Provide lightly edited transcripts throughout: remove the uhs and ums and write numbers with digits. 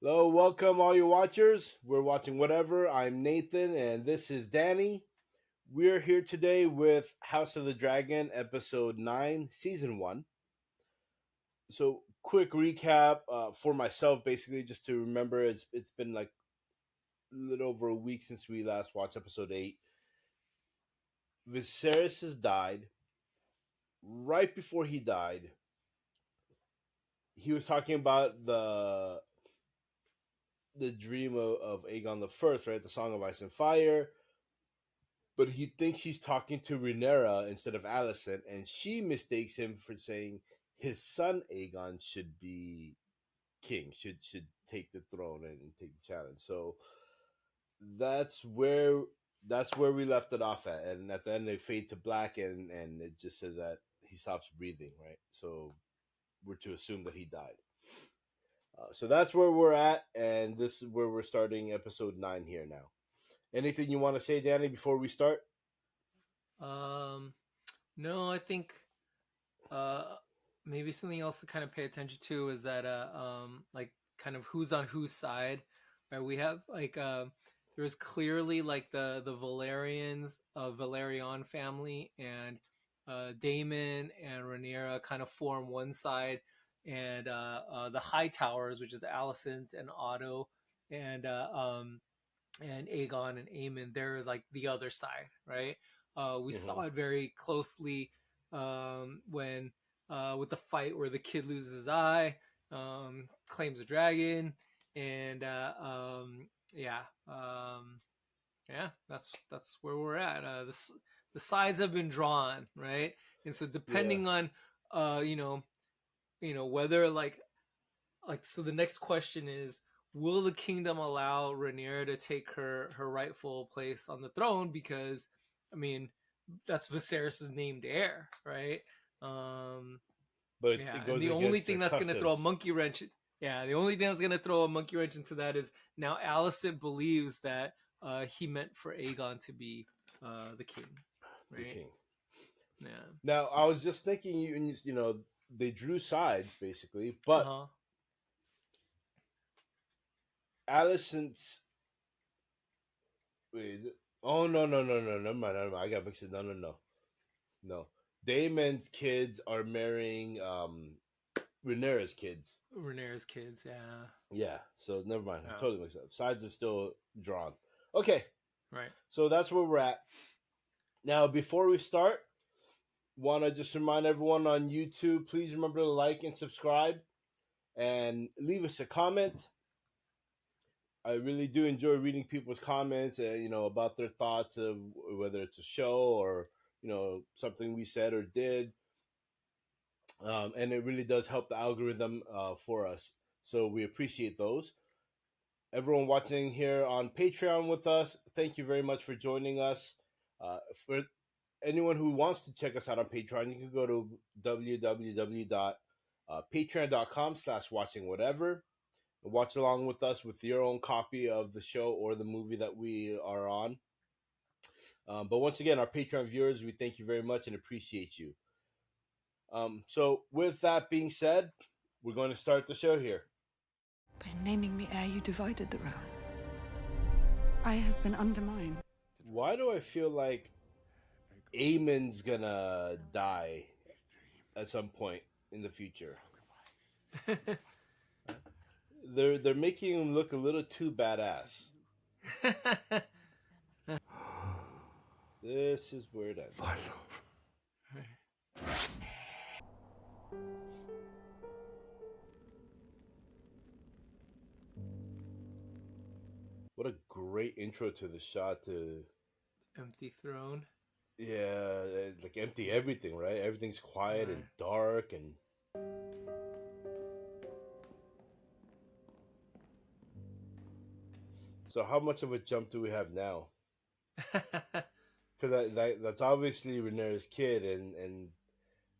Hello, welcome all you watchers. We're watching whatever. I'm Nathan and this is Danny. We're here today with House of the Dragon, episode 9, season 1. So, quick recap for myself, basically, just to remember it's been like a little over a week since we last watched episode 8. Viserys has died. Right before he died, he was talking about the dream of Aegon the First, right? The Song of Ice and Fire, but he thinks he's talking to Rhaenyra instead of Alicent, and she mistakes him for saying his son Aegon should be king, should take the throne and take the challenge. So that's where that's where we left it off at, and at the end they fade to black, and it just says that he stops breathing, right? So we're to assume that he died. So that's where we're at, and this is where we're starting episode 9 here now. Anything you want to say, Danny, before we start? Um, no, I think uh maybe something else to kind of pay attention to is that like kind of who's on whose side. Right? We have like there's clearly like the Valerians, Valerian family, and Daemon and Rhaenyra kind of form one side, and the High Towers, which is Alicent and Otto, and and Aegon and Aemon, they're like the other side, right? We saw Mm-hmm. it very closely when with the fight where the kid loses his eye, claims a dragon, and yeah, that's where we're at. The sides have been drawn, right? And so Yeah. depending on uh, you know, whether so the next question is, will the kingdom allow Rhaenyra to take her rightful place on the throne? Because I mean, that's Viserys's named heir, right? Um, But it yeah, and goes the only against thing their that's going to throw a customs. monkey wrench, yeah, the only thing that's going to throw a monkey wrench into that is now Alicent believes that he meant for Aegon to be the king, The right? king. Yeah. Now, I was just thinking, they drew sides basically, Uh but huh. Alicent's wait, is it? Oh no, never mind, never mind. I got mixed. No, no, no, no. Damon's kids are marrying Rhaenyra's kids. Rhaenyra's kids, yeah, Yeah, so never mind. I'm yeah, totally mixed up. Sides are still drawn. Okay, right. so that's where we're at now. Before we start, want to just remind everyone on YouTube, please remember to like and subscribe and leave us a comment. I really do enjoy reading people's comments, about their thoughts of whether it's a show or something we said or did, and it really does help the algorithm for us. So we appreciate those. Everyone watching here on Patreon with us, thank you very much for joining us. For anyone who wants to check us out on Patreon, you can go to www.patreon.com/watching whatever. Watch along with us with your own copy of the show or the movie that we are on. But once again, our Patreon viewers, we thank you very much and appreciate you. So, with that being said, we're going to start the show here. By naming me heir, you divided the realm. I have been undermined. Why do I feel like Aemon's gonna die at some point in the future? They're making him look a little too badass. This is where it ends. What a great intro to the shot to Empty throne. like empty everything, right? Everything's quiet Right. and dark and so how much of a jump do we have now? Because that's obviously Rhaenyra's kid, and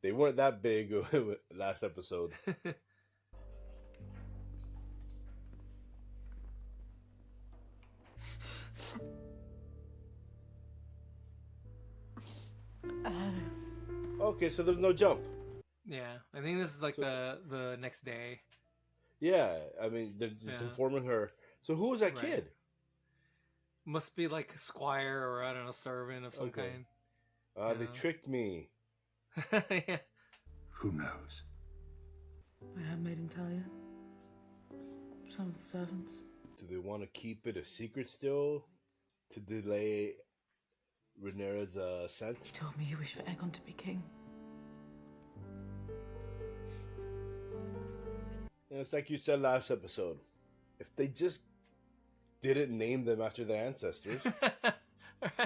they weren't that big last episode. Okay, so there's no jump. Yeah, I think this is like So the next day. Yeah, I mean, they're just informing her. So who was that kid? Must be like a squire or, I don't know, servant of some kind. They tricked me. Yeah. Who knows? My handmaiden Talia. Some of the servants. Do they want to keep it a secret still to delay Rhaenyra's ascent? He told me he wished for Aegon to be king. And it's like you said last episode. If they just didn't name them after their ancestors,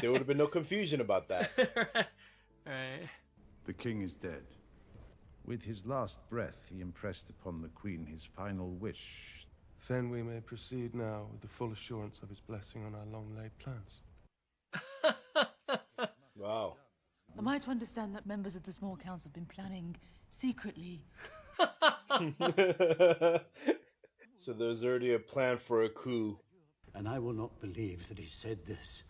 there would have been no confusion about that. Right. The king is dead. With his last breath, he impressed upon the queen his final wish. Then we may proceed now with the full assurance of his blessing on our long-laid plans. Wow. Am I to understand that members of the small council have been planning secretly? So there's already a plan for a coup. And I will not believe that he said this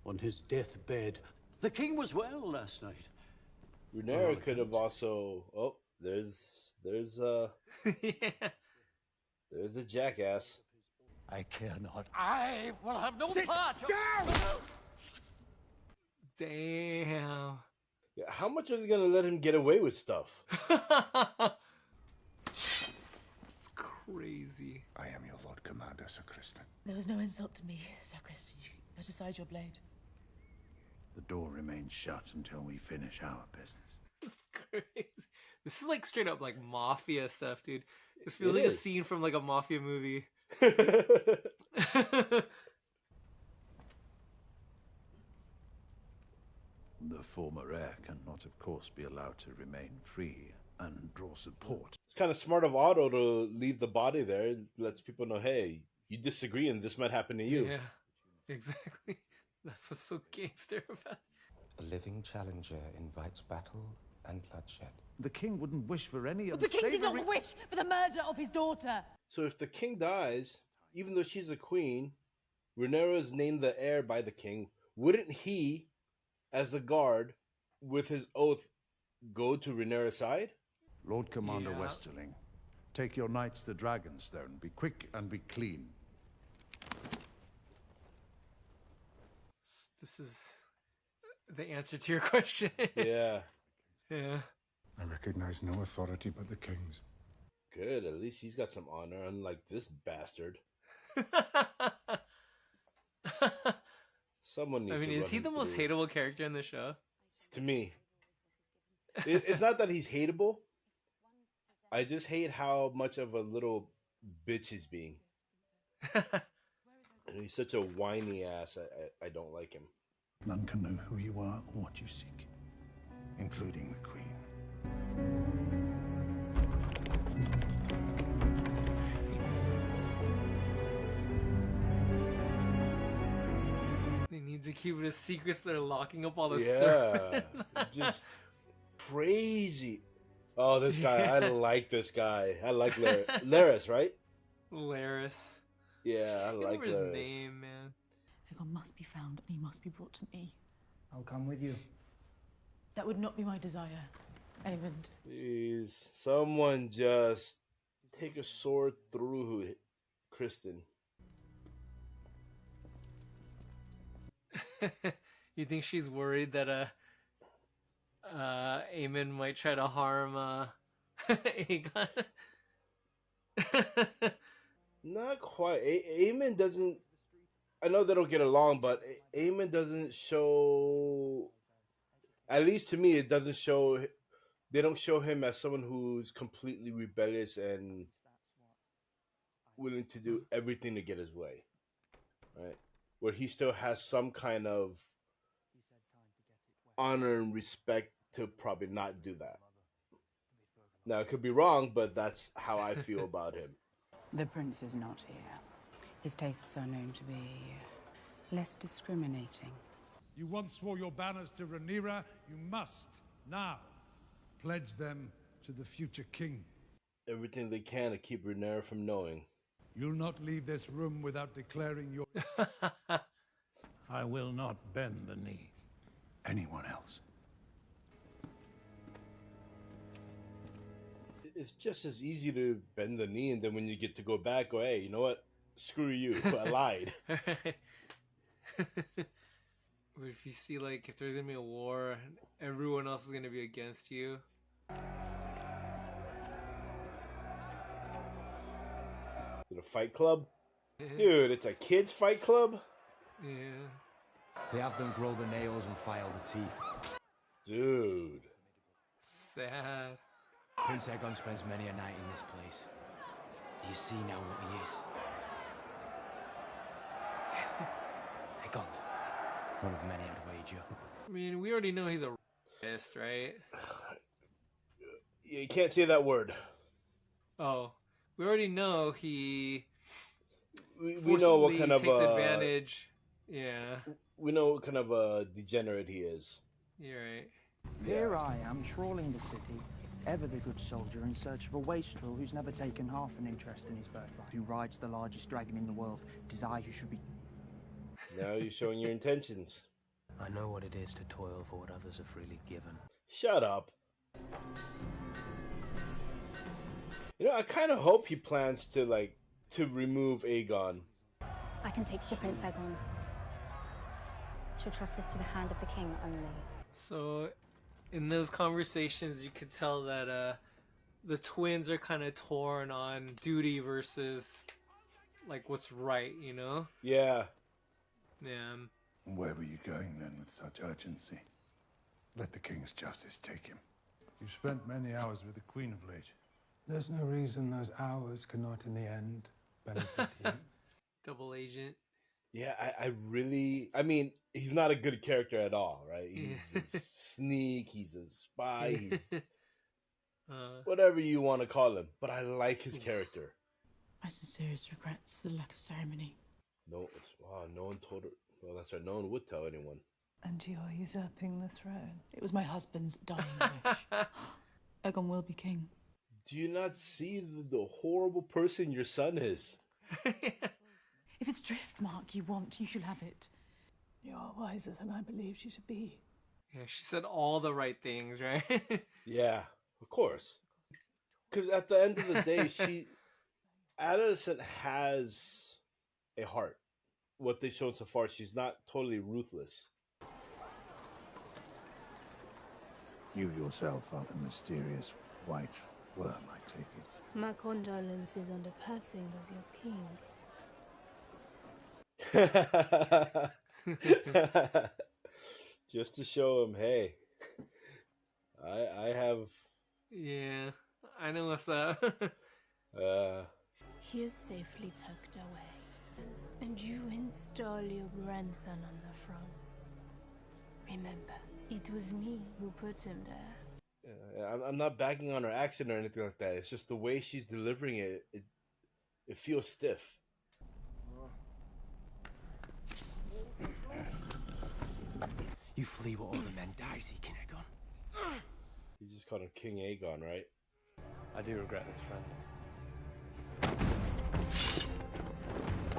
on his deathbed. The king was well last night. Rhaenyra could have also. Oh, there's Yeah. there's a jackass. I care not. I will have no part. Damn. Yeah, how much are they gonna let him get away with stuff? It's crazy. I am your Lord Commander, Sir Kristen. There was no insult to me, Sir Chris. You put aside your blade. The door remains shut until we finish our business. It's crazy. This is like straight up like mafia stuff, dude. This feels It like a is. scene from like a mafia movie. The former heir cannot, of course, be allowed to remain free and draw support. It's kind of smart of Otto to leave the body there. It lets people know, hey, you disagree and this might happen to you. Yeah, exactly. That's what's so gangster about it. A living challenger invites battle and bloodshed. The king wouldn't wish for any But the king did unsavory- not wish for the murder of his daughter. So if the king dies, even though she's a queen, Rhaenyra is named the heir by the king. Wouldn't he, as the guard, with his oath, go to Rhaenyra's side? Lord Commander Yeah. Westerling, take your knights to Dragonstone. Be quick and be clean. This is the answer to your question. Yeah. Yeah. I recognize no authority but the king's. Good. At least he's got some honor, unlike this bastard. Someone needs I mean, to is run he him the most through. hateable character in the show? To me. It's not that he's hateable. I just hate how much of a little bitch he's being. And he's such a whiny ass. I don't like him. None can know who you are or what you seek, including the queen. They need to keep it a secret, so they're locking up all the Yeah. servants. Just crazy. Oh, this guy. I like this guy. I like Laris, right? Laris. Yeah, I I like remember his Laris. name, man. Aegon must be found and he must be brought to me. I'll come with you. That would not be my desire, Aemond. Please, someone just take a sword through Kristen. You think she's worried that Aemon might try to harm Aegon? Not quite. Aemon doesn't. I know they don't get along, but Aemon doesn't show. At least to me, it doesn't show. They don't show him as someone who's completely rebellious and willing to do everything to get his way, right? Where he still has some kind of honor and respect to probably not do that. Now, it could be wrong, but that's how I feel about him. The prince is not here. His tastes are known to be less discriminating. You once swore your banners to Rhaenyra. You must now pledge them to the future king. Everything they can to keep Rhaenyra from knowing. You'll not leave this room without declaring your... I will not bend the knee. Anyone else? It's just as easy to bend the knee, and then when you get to go back, go, hey, you know what? Screw you. I lied. But if you see, like, if there's gonna be a war and everyone else is gonna be against you. The Fight Club? Dude, it's a kids' fight club? Yeah. They have them grow the nails and file the teeth. Dude. Sad. Prince Aegon spends many a night in this place. Do you see now what he is? Aegon. One of many, I'd wager. I mean, we already know he's a rapist, right? You can't say that word. Oh. We already know he... We know what kind of takes advantage. Yeah. We know what kind of a degenerate he is. You're right. Here I am, trawling the city, ever the good soldier in search of a wastrel who's never taken half an interest in his birthright, who rides the largest dragon in the world. It is I who should be... Now you're showing your intentions. I know what it is to toil for what others are freely given. Shut up. You know, I kind of hope he plans to, to remove Aegon. I can take you to Prince Aegon. She'll trust this to the hand of the king only. So, in those conversations, you could tell that the twins are kind of torn on duty versus, like, what's right, you know? Yeah. Yeah. Where were you going then with such urgency? Let the king's justice take him. You've spent many hours with the queen of late. There's no reason those hours cannot in the end benefit you. Double agent. Yeah, I mean, he's not a good character at all, right? He's a sneak, he's a spy, he's whatever you want to call him. But I like his character. My sincerest regrets for the lack of ceremony. No one told her. Well, that's right, no one would tell anyone. And you're usurping the throne. It was my husband's dying wish. Aegon will be king. Do you not see the horrible person your son is? If it's Driftmark you want, you shall have it. You are wiser than I believed you to be. Yeah, she said all the right things, right? Yeah, of course. Because at the end of the day, Alicent has a heart. What they've shown so far, she's not totally ruthless. You yourself are the mysterious white worm, I take it. My condolences on the passing of your king. Just to show him, hey, I have... Yeah, I know what's up. He is safely tucked away, and you install your grandson on the throne. Remember, it was me who put him there. I'm not backing on her accent or anything like that. It's just the way she's delivering it. It feels stiff. You flee what other men die seeking, Aegon. You just called him King Aegon, right? I do regret this,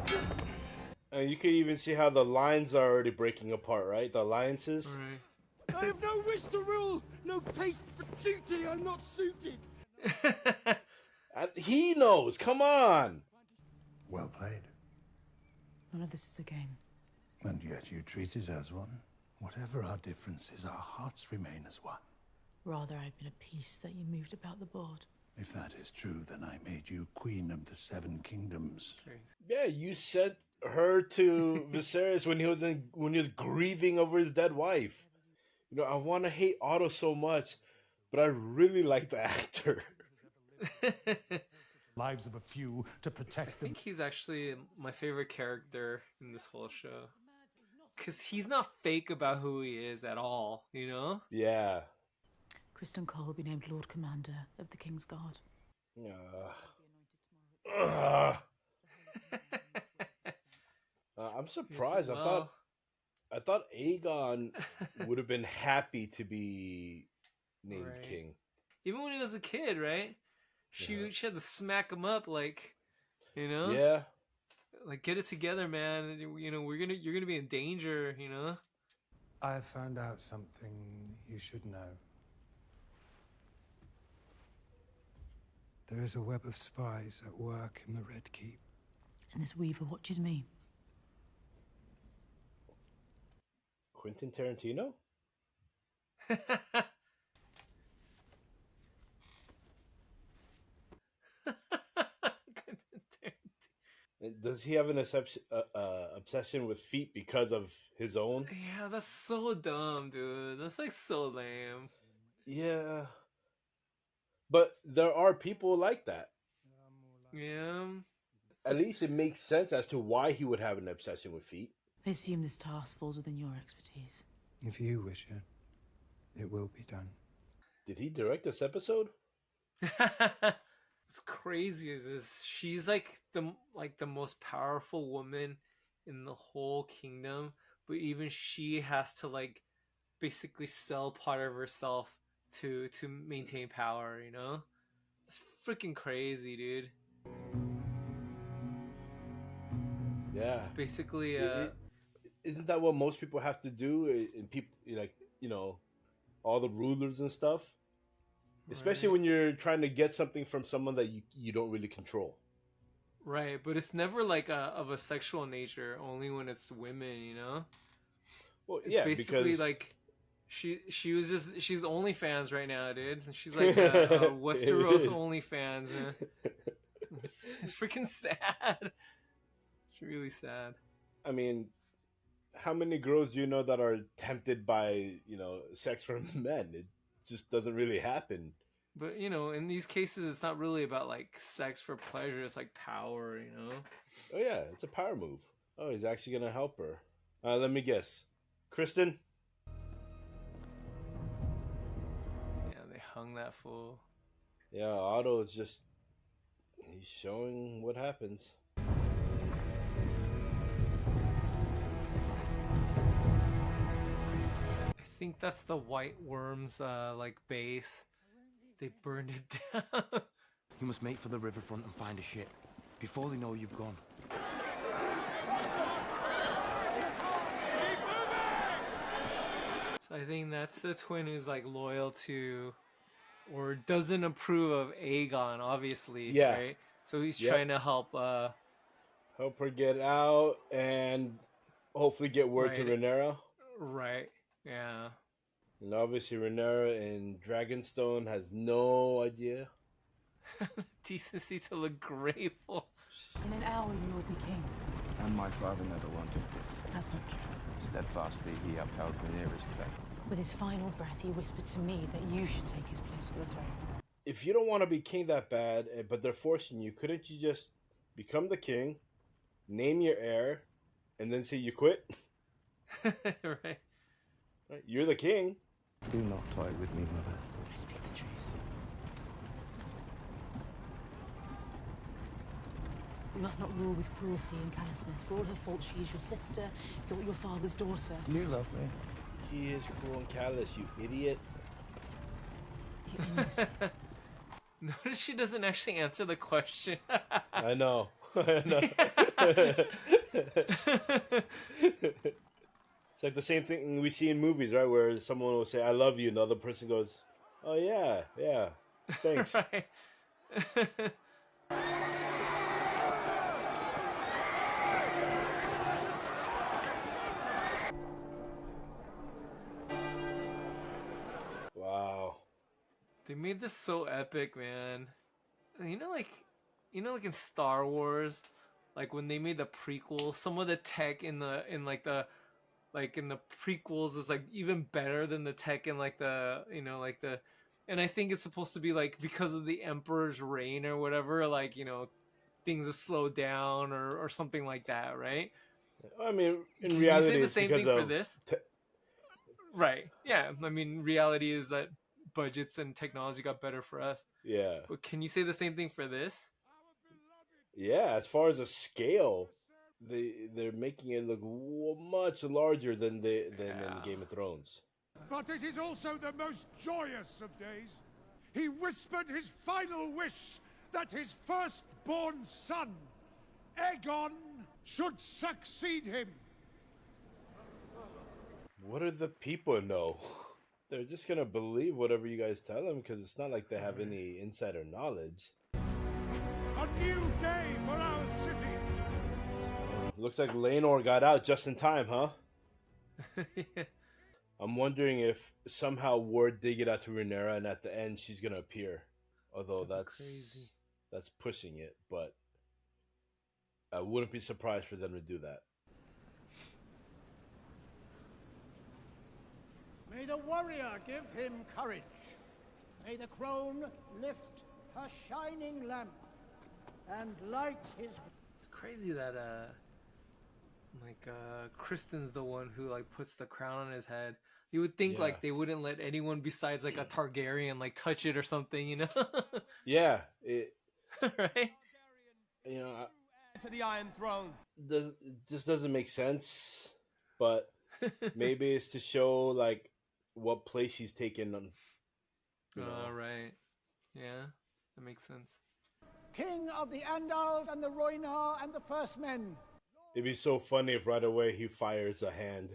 friend. And you can even see how the lines are already breaking apart, right? The alliances. Right. I have no wish to rule, no taste for duty. I'm not suited. He knows. Come on. Well played. None of this is a game. And yet you treat it as one. Whatever our differences, our hearts remain as one. Rather, I've been a piece that you moved about the board. If that is true, then I made you Queen of the Seven Kingdoms. Yeah, you sent her to Viserys when he was grieving over his dead wife. You know, I want to hate Otto so much, but I really like the actor. Lives of a few to protect I think he's actually my favorite character in this whole show. Because he's not fake about who he is at all, you know? Yeah. Kristen Cole will be named Lord Commander of the King's Guard. I'm surprised. I thought Aegon would have been happy to be named king. Even when he was a kid, right? She had to smack him up, like, you know? Yeah. Like, get it together, man. You know, you're gonna be in danger, you know? I have found out something you should know. There is a web of spies at work in the Red Keep. And this Weaver watches me. Quentin Tarantino? Does he have an obsession with feet because of his own? Yeah, that's so dumb, dude. That's like so lame. Yeah. But there are people like that. Yeah. At least it makes sense as to why he would have an obsession with feet. I assume this task falls within your expertise. If you wish it, it will be done. Did he direct this episode? What's crazy is she's like the most powerful woman in the whole kingdom, but even she has to like basically sell part of herself to maintain power, you know? It's freaking crazy, dude. Yeah. It's basically isn't that what most people have to do in people, like, you know, all the rulers and stuff? Especially when you're trying to get something from someone that you don't really control. Right, but it's never like of a sexual nature, only when it's women, you know? Well, it's yeah, basically because like she's OnlyFans right now, dude. She's like a Westeros OnlyFans, man. It's freaking sad. It's really sad. I mean, how many girls do you know that are tempted by, you know, sex from men? It just doesn't really happen. But, you know, in these cases, it's not really about, like, sex for pleasure. It's, like, power, you know? Oh, yeah. It's a power move. Oh, he's actually going to help her. Let me guess. Kristen? Yeah, they hung that fool. Yeah, Otto is just... He's showing what happens. I think that's the White Worm's, like, base. They burned it down. You must make for the riverfront and find a ship before they know you've gone. So I think that's the twin who's like loyal to or doesn't approve of Aegon, obviously. Yeah. Right? So he's trying to help help her get out and hopefully get word to Rhaenyra. Right. Yeah. And obviously Rhaenyra in Dragonstone has no idea. Decency to look grateful. In an hour you will be king. And my father never wanted this. That's not true. Steadfastly, he upheld Rhaenyra's claim. With his final breath, he whispered to me that you should take his place on the throne. If you don't want to be king that bad, but they're forcing you, couldn't you just become the king, name your heir, and then say you quit? Right. You're the king. Do not toy with me, mother. I speak the truth. You must not rule with cruelty and callousness. For all her faults, she is your sister, your father's daughter. Do you love me? He is cruel and callous, you idiot. Notice she doesn't actually answer the question. I know. I know. It's like the same thing we see in movies, right? Where someone will say, I love you, and the other person goes, oh, yeah, yeah, thanks. Right. Wow. They made this so epic, man. You know, like in Star Wars, like when they made the prequel, some of the tech in the prequels is like even better than the tech in like the and I think it's supposed to be like because of the Emperor's reign or whatever, like, you know, things have slowed down or something like that, right? I mean, in Can reality, you say the it's same because thing for of this? Right. Yeah. I mean, reality is that budgets and technology got better for us. Yeah. But can you say the same thing for this? Yeah, as far as a scale, they're making it look much larger than in Game of Thrones. But it is also the most joyous of days. He whispered his final wish that his firstborn son, Aegon, should succeed him. What do the people know? They're just gonna believe whatever you guys tell them because it's not like they have any insider knowledge. A new day for our city. Looks like Laenor got out just in time, huh? I'm wondering if somehow word did get out to Rhaenyra, and at the end she's gonna appear. Although Crazy. that's pushing it, but I wouldn't be surprised for them to do that. May the warrior give him courage. May the crone lift her shining lamp and light his... It's crazy that Kristen's the one who like puts the crown on his head. You would think like they wouldn't let anyone besides like a Targaryen like touch it or something, you know? Yeah, it right. You know, To the Iron Throne. it just doesn't make sense. But maybe it's to show like what place she's taken on. Right. Yeah, that makes sense. King of the Andals and the Rhoynar and the First Men. It'd be so funny if right away he fires a hand.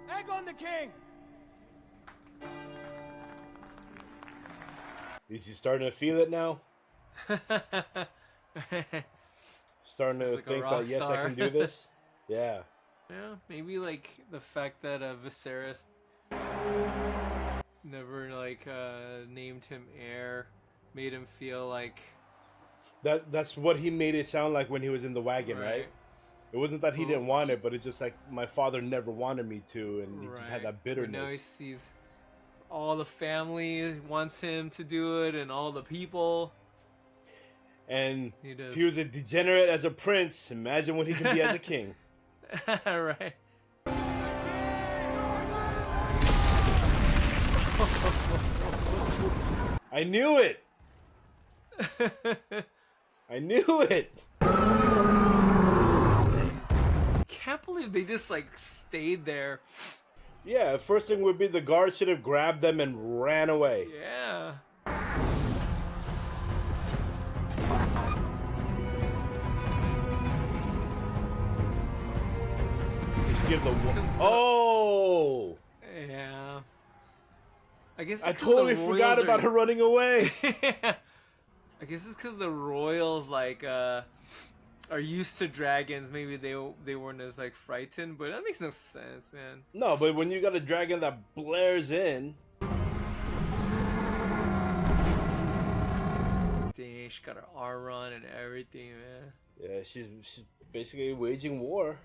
Aegon the King! Is he starting to feel it now? Starting to Like a think rock that, yes, I star. can do this? Yeah. Yeah, maybe like the fact that Viserys never like named him heir made him feel like That's what he made it sound like when he was in the wagon, right? It wasn't that he didn't want it, but it's just like my father never wanted me to, and he just had that But now he bitterness. sees all the family wants him to do it, and all the people. And He does. if he was a degenerate as a prince, imagine what he can be as a king. Right. I knew it. I knew it. Can't believe they just like stayed there. Yeah, first thing would be the guard should have grabbed them and ran away. Yeah. Just give the oh. Yeah. I guess I it's 'cause totally the forgot Royals about her running away. I guess it's because the Royals like are used to dragons. Maybe they weren't as like frightened, but that makes no sense, man. No, but when you got a dragon that blares in, Dang, she got her armor on and everything, man. yeah, she's basically waging war.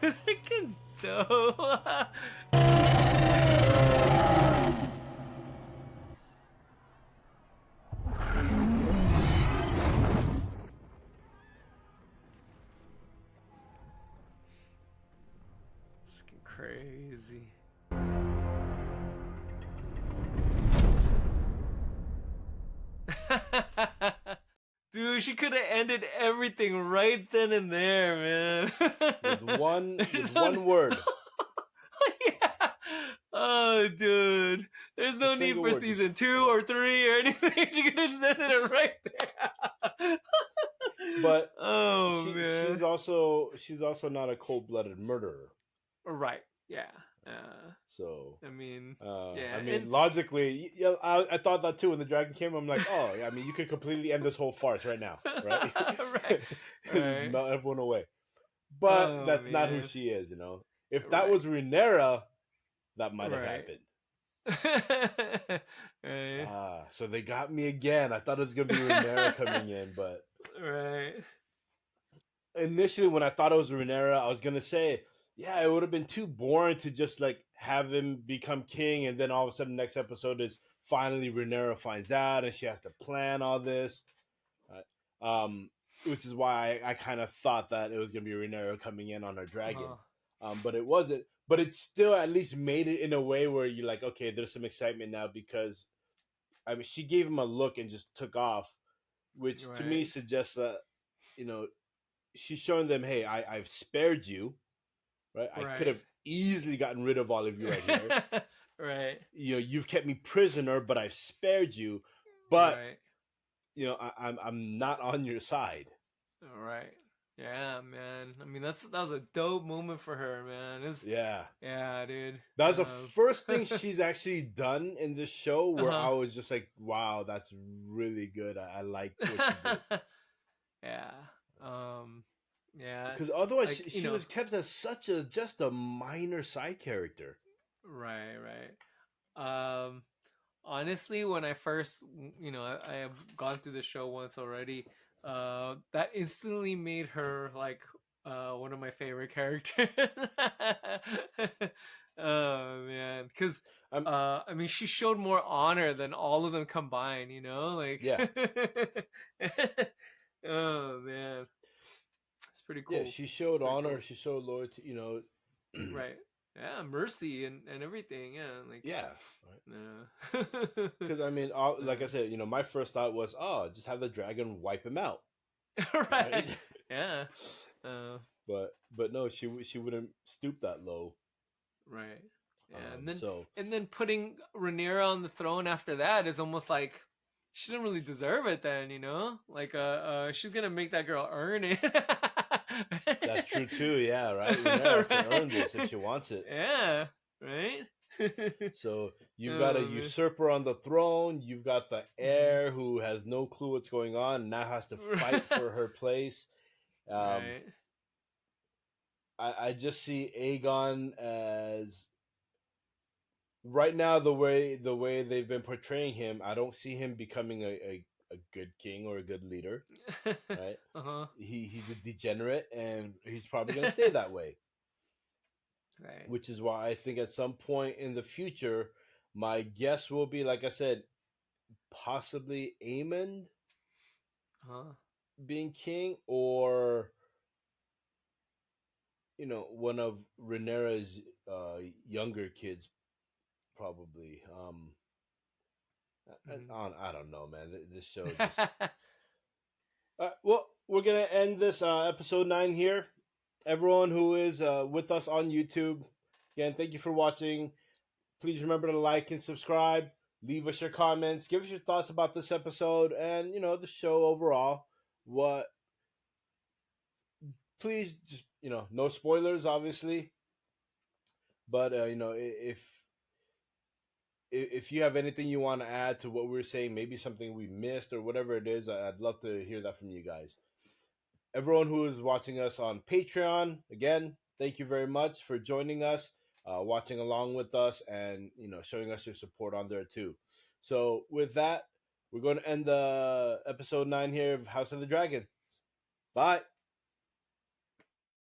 Freaking dope. It's freaking crazy. Dude, she could have ended everything right then and there, man. With one word. Yeah. Oh, dude. There's no need single for word. season 2 or 3 or anything. She could have just ended it right there. But oh, man. she's also not a cold-blooded murderer. Right. Yeah. So I mean, I yeah. mean, and- logically, yeah, I thought that too when the dragon came. I'm like, oh, I mean, you could completely end this whole farce right now, right? Right. Melt everyone away. But Oh, that's not who man. she is, you know. If that was Rhaenyra, that might have Right. happened. Right. So they got me again. I thought it was gonna be Rhaenyra coming in, but Right. initially when I thought it was Rhaenyra, I was gonna say, yeah, it would have been too boring to just like have him become king, and then all of a sudden, next episode is finally Rhaenyra finds out, and she has to plan all this. Which is why I kind of thought that it was gonna be Rhaenyra coming in on her dragon, but it wasn't. But it still at least made it in a way where you're like, okay, there's some excitement now because, I mean, she gave him a look and just took off, which to me Right. suggests that, you know, she's showing them, hey, I've spared you, right? I could have easily gotten rid of all of you right here. Right. You know, you've kept me prisoner, but I've spared you. But Right. you know, I'm not on your side. Right. Yeah, man. I mean, that was a dope moment for her, man. Yeah, dude. That was the first thing she's actually done in this show where I Uh-huh. was just like, wow, that's really good. I like what she did. Yeah. Yeah. Because otherwise, Like, she was kept as such just a minor side character. Right. Honestly, when I first, I have gone through the show once already, that instantly made her like one of my favorite characters. Oh man, because I mean, she showed more honor than all of them combined. Like yeah. Oh man, it's pretty cool. Yeah, she showed honor. Cool. She showed loyalty. Right. Yeah, mercy and everything. Yeah, like yeah. Right. Because I mean, like I said, my first thought was, oh, just have the dragon wipe him out. Right. Yeah. But no, she wouldn't stoop that low. Right. Yeah, and then putting Rhaenyra on the throne after that is almost like she didn't really deserve it. Then like she's gonna make that girl earn it. That's true too. Yeah, right. Rhaenyra has to earn this if she wants it. Yeah. Right. So you've got a usurper on the throne. You've got the heir who has no clue what's going on and now has to fight for her place. Right. I just see Aegon as right now the way they've been portraying him. I don't see him becoming a good king or a good leader. Right? He's a degenerate, and he's probably going to stay that way. Right. Which is why I think at some point in the future, my guess will be, like I said, possibly Aemond being king, or one of Rhaenyra's younger kids, probably. I don't know, man. This show just. Well, we're gonna end this episode 9 here. Everyone who is with us on YouTube, again, thank you for watching. Please remember to like and subscribe. Leave us your comments. Give us your thoughts about this episode and the show overall. Please just no spoilers, obviously. But if you have anything you want to add to what we're saying, maybe something we missed or whatever it is, I'd love to hear that from you guys. Everyone who is watching us on Patreon, again, thank you very much for joining us, watching along with us, and showing us your support on there too. So with that, we're going to end the episode 9 here of House of the Dragon. Bye.